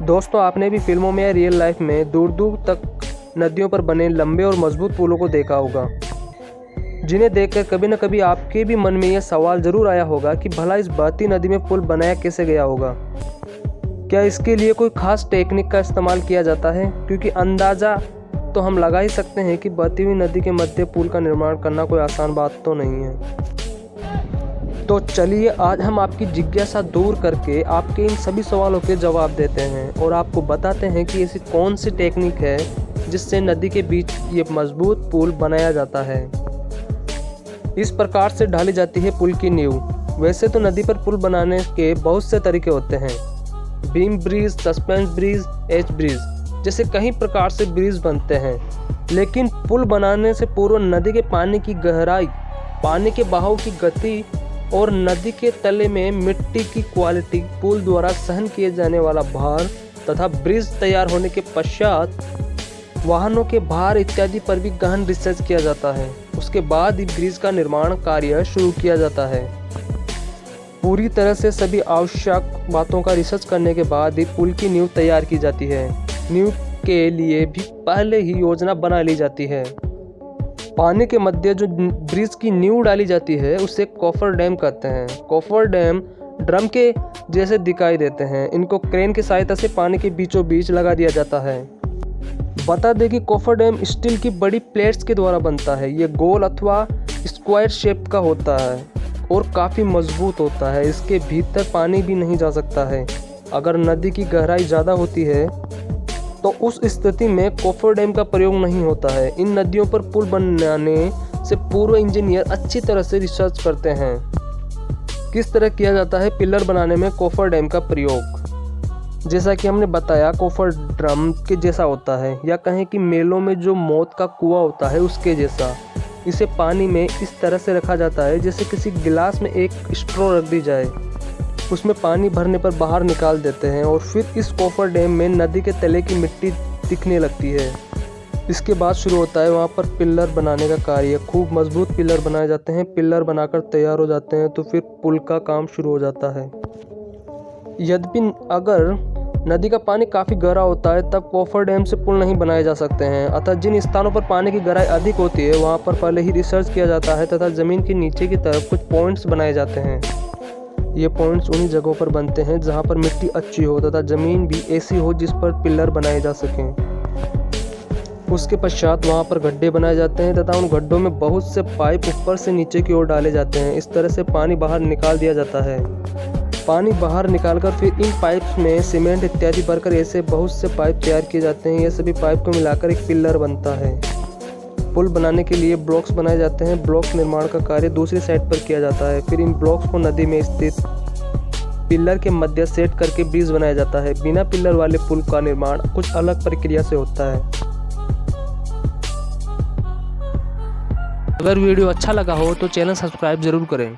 दोस्तों, आपने भी फिल्मों में या रियल लाइफ में दूर दूर तक नदियों पर बने लंबे और मजबूत पुलों को देखा होगा, जिन्हें देखकर कभी न कभी आपके भी मन में यह सवाल ज़रूर आया होगा कि भला इस बहती नदी में पुल बनाया कैसे गया होगा। क्या इसके लिए कोई खास टेक्निक का इस्तेमाल किया जाता है? क्योंकि अंदाज़ा तो हम लगा ही सकते हैं कि बहती हुई नदी के मध्य पुल का निर्माण करना कोई आसान बात तो नहीं है। तो चलिए आज हम आपकी जिज्ञासा दूर करके आपके इन सभी सवालों के जवाब देते हैं और आपको बताते हैं कि ऐसी कौन सी टेक्निक है जिससे नदी के बीच ये मजबूत पुल बनाया जाता है। इस प्रकार से ढाली जाती है पुल की नींव। वैसे तो नदी पर पुल बनाने के बहुत से तरीके होते हैं, beam bridge, suspense bridge, H bridge जैसे कई प्रकार से ब्रिज बनते हैं। लेकिन पुल बनाने से पूर्व नदी के पानी की गहराई, पानी के बहाव की गति और नदी के तले में मिट्टी की क्वालिटी, पुल द्वारा सहन किए जाने वाला भार तथा ब्रिज तैयार होने के पश्चात वाहनों के भार इत्यादि पर भी गहन रिसर्च किया जाता है। उसके बाद ही ब्रिज का निर्माण कार्य शुरू किया जाता है। पूरी तरह से सभी आवश्यक बातों का रिसर्च करने के बाद ही पुल की नींव तैयार की जाती है। नींव के लिए भी पहले ही योजना बना ली जाती है। पानी के मध्य जो ब्रिज की नींव डाली जाती है उसे कॉफर डैम कहते हैं। कॉफर डैम ड्रम के जैसे दिखाई देते हैं। इनको क्रेन की सहायता से पानी के बीचों बीच लगा दिया जाता है। बता दें कि कॉफर डैम स्टील की बड़ी प्लेट्स के द्वारा बनता है। ये गोल अथवा स्क्वायर शेप का होता है और काफ़ी मजबूत होता है। इसके भीतर पानी भी नहीं जा सकता है। अगर नदी की गहराई ज़्यादा होती है तो उस स्थिति में कॉफर डैम का प्रयोग नहीं होता है। इन नदियों पर पुल बनाने से पूर्व इंजीनियर अच्छी तरह से रिसर्च करते हैं। किस तरह किया जाता है पिलर बनाने में कॉफर डैम का प्रयोग? जैसा कि हमने बताया, कॉफर ड्रम के जैसा होता है, या कहें कि मेलों में जो मौत का कुआं होता है उसके जैसा। इसे पानी में इस तरह से रखा जाता है जैसे किसी गिलास में एक स्ट्रॉ रख दी जाए, उसमें पानी भरने पर बाहर निकाल देते हैं और फिर इस कॉफर डैम में नदी के तले की मिट्टी दिखने लगती है। इसके बाद शुरू होता है वहाँ पर पिलर बनाने का कार्य। खूब मजबूत पिलर बनाए जाते हैं। पिलर बनाकर तैयार हो जाते हैं तो फिर पुल का काम शुरू हो जाता है। यद्यपि अगर नदी का पानी काफ़ी गहरा होता है तब कॉफर डैम से पुल नहीं बनाए जा सकते हैं। अतः जिन स्थानों पर पानी की गहराई अधिक होती है वहाँ पर पहले ही रिसर्च किया जाता है तथा ज़मीन के नीचे की तरफ कुछ पॉइंट्स बनाए जाते हैं। ये पॉइंट्स उन्हीं जगहों पर बनते हैं जहाँ पर मिट्टी अच्छी हो तथा ज़मीन भी ऐसी हो जिस पर पिलर बनाए जा सकें। उसके पश्चात वहाँ पर गड्ढे बनाए जाते हैं तथा उन गड्ढों में बहुत से पाइप ऊपर से नीचे की ओर डाले जाते हैं। इस तरह से पानी बाहर निकाल दिया जाता है। पानी बाहर निकालकर फिर इन पाइप्स में सीमेंट इत्यादि भरकर ऐसे बहुत से पाइप तैयार किए जाते हैं। ये सभी पाइप को मिलाकर एक पिलर बनता है। पुल बनाने के लिए ब्लॉक्स बनाए जाते हैं। ब्लॉक्स निर्माण का कार्य दूसरी साइड पर किया जाता है। फिर इन ब्लॉक्स को नदी में स्थित पिलर के मध्य सेट करके ब्रिज बनाया जाता है। बिना पिलर वाले पुल का निर्माण कुछ अलग प्रक्रिया से होता है। अगर वीडियो अच्छा लगा हो तो चैनल सब्सक्राइब जरूर करें।